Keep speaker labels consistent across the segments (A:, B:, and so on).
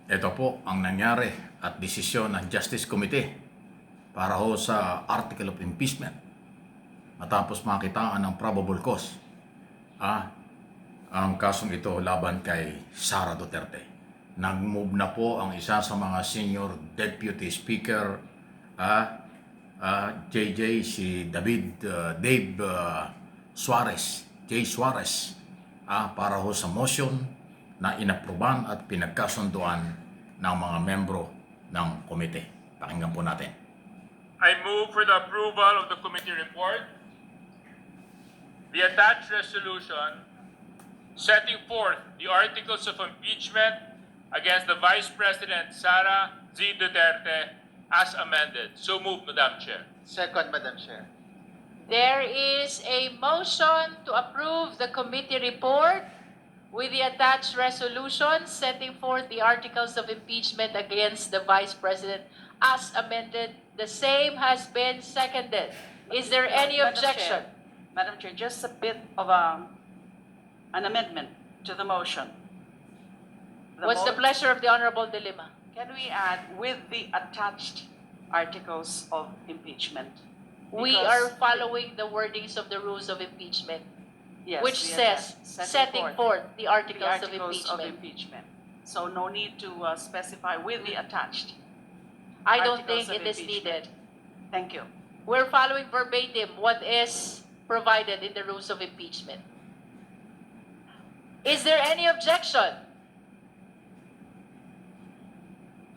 A: Ito po ang nangyari at desisyon ng Justice Committee para ho sa Article of Impeachment matapos makitaan ng probable cause ang kasong ito laban kay Sara Duterte. Nag-move na po ang isa sa mga senior deputy speaker JJ si Dave Suarez, J. Suarez para ho sa motion na inapruban at pinagkasunduan ng mga membro ng komite. Pakinggan po natin.
B: I move for the approval of the committee report, the attached resolution setting forth the articles of impeachment against the Vice President Sara Z. Duterte as amended. So moved, Madam Chair.
C: Second, Madam Chair.
D: There is a motion to approve the committee report with the attached resolution setting forth the articles of impeachment against the Vice President as amended. The same has been seconded. Is there any objection?
E: Madam Chair, just a bit of an amendment to the motion.
D: What's the pleasure of the Honorable De Lima?
E: Can we add with the attached articles of impeachment?
D: We
E: Because-
D: are following the wordings of the rules of impeachment,
E: Yes,
D: which
E: we
D: says
E: attach-
D: setting forth the
E: the
D: articles of
E: articles of
D: impeachment.
E: impeachment. So no need to specify with the attached.
D: I don't think
E: articles of
D: it is
E: impeachment.
D: needed.
E: Thank you.
D: We're following verbatim what is provided in the rules of impeachment. Is there any objection?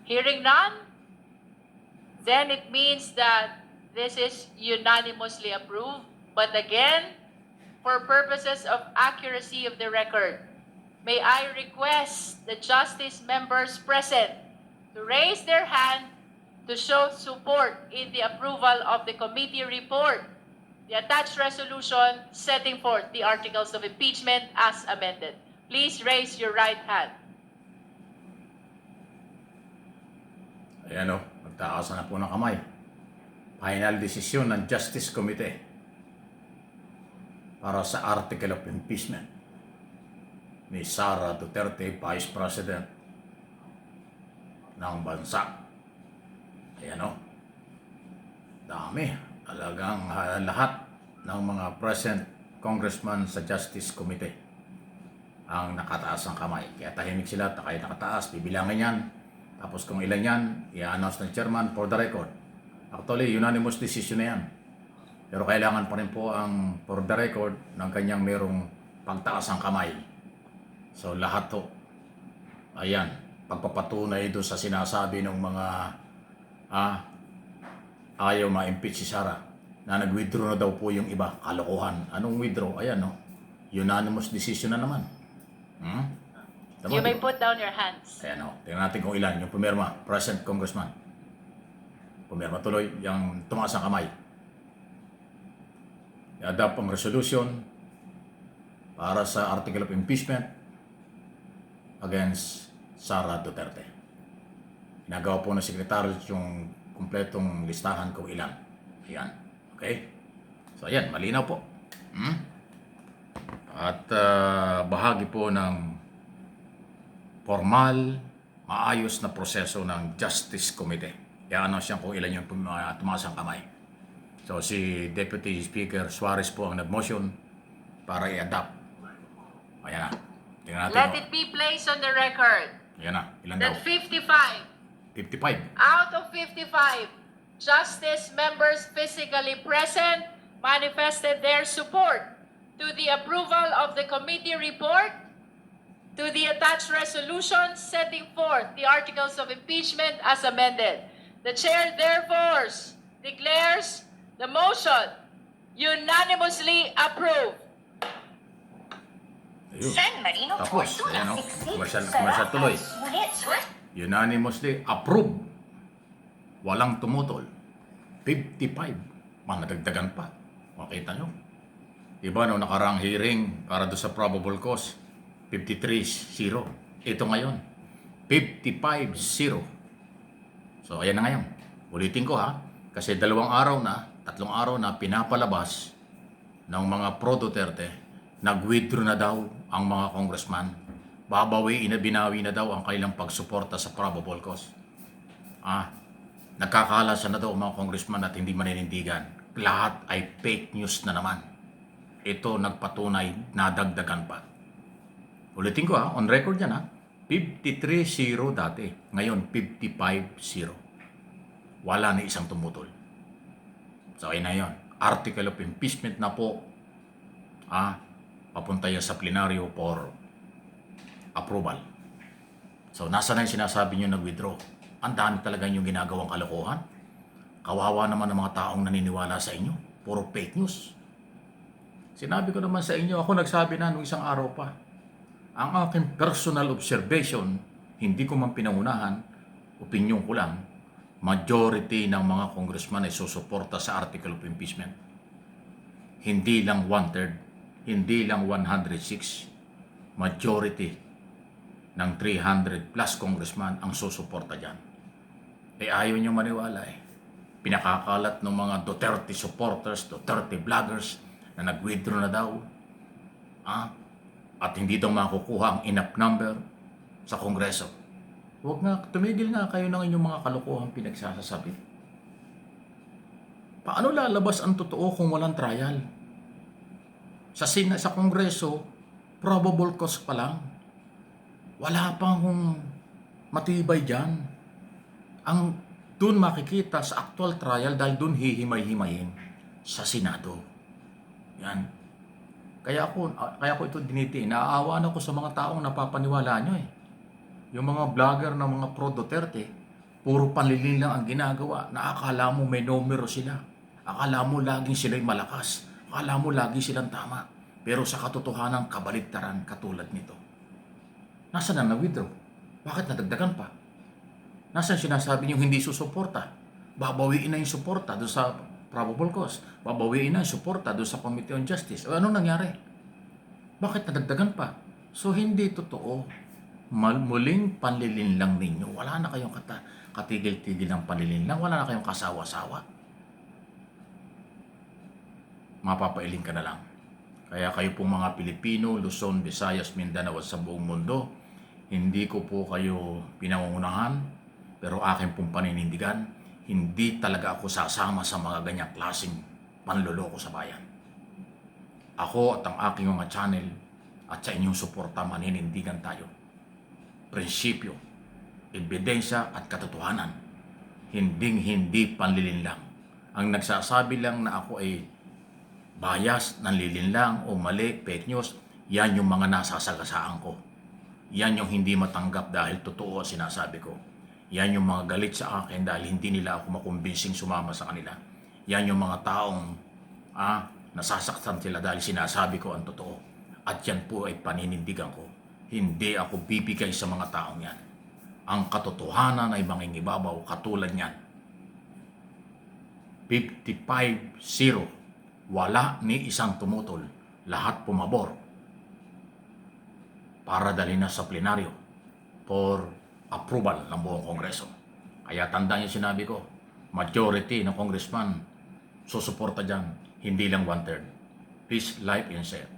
D: Hearing none, then it means that this is unanimously approved. But again, for purposes of accuracy of the record, may I request the justice members present to raise their hand to show support in the approval of the committee report, the attached resolution setting forth the articles of impeachment as amended. Please raise your right hand.
A: Ayan o, magtaasan na po ng kamay. Final decision ng Justice Committee para sa Article of Impeachment ni Sara Duterte, Vice President ng bansa. Ayan o, dami. Talagang lahat ng mga present congressman sa Justice Committee ang nakataas ang kamay. Kaya tahimik sila, kahit nakataas, bibilangin yan. Tapos kung ilan yan, i-announce ng chairman for the record. Actually, unanimous decision na yan. Pero kailangan pa rin po ang for the record ng kanyang merong pagtaas ang kamay. So lahat to, ayan, pagpapatunay doon sa sinasabi ng mga ayaw ma-impeach si Sara na nag-withdraw na daw po yung iba. Kalokohan. Anong withdraw? Ayan, no? Unanimous decision na naman.
D: You may put down your hands.
A: Ayan o, tingnan natin kung ilan yung pumirma, present congressman. Pumirma tuloy, yung tumaas ang kamay. I-adopt ang resolution para sa article of impeachment against Sara Duterte. Nagawa po ng sekretary yung kumpletong listahan kung ilan. Ayan, okay? So ayan, malinaw po. At bahagi po ng formal, maayos na proseso ng Justice Committee. I-announce yan kung ilan yung tumaas ang kamay. So si Deputy Speaker Suarez po ang nag-motion para i-adopt. Ayan na. Tingnan natin.
D: Let it be placed on the record
A: Ayan na. Ilan daw?
D: that 55
A: 55.
D: out of 55 justice members physically present manifested their support to the approval of the committee report, to the attached resolution setting forth the articles of impeachment as amended. The chair therefore declares the motion unanimously approved.
A: Ayun.
F: San Marino
A: Tapos,
F: Tortura,
A: ayan o.
F: Siksik,
A: Commercial tuloy.
F: Ngunit,
A: Unanimously approved. Walang tumutol. 55. Nadagdagan pa. Makita nyo. Diba no, nakarang hearing para doon sa probable cause, 53-0. Ito ngayon, 55-0. So, ayan na ngayon. Ulitin ko ha. Kasi 2 araw na, 3 araw na pinapalabas ng mga pro-Duterte, nag-withdraw na daw ang mga congressman babawiin na binawi na daw ang kanilang pagsuporta sa probable cause. Nagkakalat na daw ang mga congressman at hindi maninindigan. Lahat ay fake news na naman. Ito nagpatunay, nadagdagan pa. Ulitin ko on record yan 53-0 dati. Ngayon 55-0. Wala na isang tumutol. So ayun na yun. Article of impeachment na po. Papunta yan sa plenaryo for approval. So nasa na yung sinasabi nyo nag-withdraw? Ang dami talaga yung ginagawang kalokohan. Kawawa naman ang mga taong naniniwala sa inyo. Puro fake news. Sinabi ko naman sa inyo, ako nagsabi na nung isang araw pa. Ang aking personal observation, hindi ko man pinangunahan, opinion ko lang, majority ng mga congressman ay susuporta sa article of impeachment. Hindi lang 1/3, hindi lang 106. Majority ng 300 plus congressman ang susuporta dyan. Ayaw nyo maniwala Pinakakalat ng mga Duterte supporters, Duterte vloggers na nag-withdraw na daw. At hindi daw makukuha ang enough number sa Kongreso. Huwag nga, tumigil nga kayo ng inyong mga kalokohang pinagsasasabi. Paano lalabas ang totoo kung walang trial? Sa Kongreso, probable cause pa lang. Wala pang matibay dyan. Ang doon makikita sa actual trial dahil doon hihimay-himayin sa Senado. Yan. Kaya ako ito diniti. Naaawa na ko sa mga taong napapaniwala nyo Yung mga vlogger na mga pro-Duterte, puro panlilin lang ang ginagawa. Akala mo may numero sila. Akala mo laging sila'y malakas. Akala mo lagi silang tama. Pero sa katotohanan, kabaligtaran katulad nito. Nasaan na na-withdraw? Bakit nadagdagan pa? Nasaan sinasabi niyo hindi susuporta? Babawiin na yung suporta doon sa probable cause. Babawiin na yung suporta doon sa Committee on Justice. Anong nangyari? Bakit nadagdagan pa? So hindi totoo. Muling panlilin lang ninyo. Wala na kayong katigil-tigil ng panlilin lang. Wala na kayong kasawa-sawa. Mapapailing ka na lang. Kaya kayo pong mga Pilipino, Luzon, Visayas, Mindanao at sa buong mundo, hindi ko po kayo pinangungunahan, pero akin pong paninindigan, hindi talaga ako sasama sa mga ganyang klaseng panloloko sa bayan. Ako at ang aking mga channel at sa inyong suporta maninindigan tayo. Prinsipyo, ebidensya at katotohanan. Hindi panlilin lang. Ang nagsasabi lang na ako ay bias, nanlilin lang o mali, fake news, yan yung mga nasasagasaan ko. Yan yung hindi matanggap dahil totoo sinasabi ko. Yan yung mga galit sa akin dahil hindi nila ako makumbinsing sumama sa kanila. Yan yung mga taong nasasaktan sila dahil sinasabi ko ang totoo. At yan po ay paninindigan ko. Hindi ako bibigay sa mga taong yan. Ang katotohanan ay mangingibabaw katulad niyan. 55-0. Wala ni isang tumutol. Lahat pumabor. Para dalhin na sa plenaryo for approval ng buong Kongreso. Kaya tandaan niyo sinabi ko, majority ng congressman susuporta dyan, hindi lang 1/3. Peace, life, and share.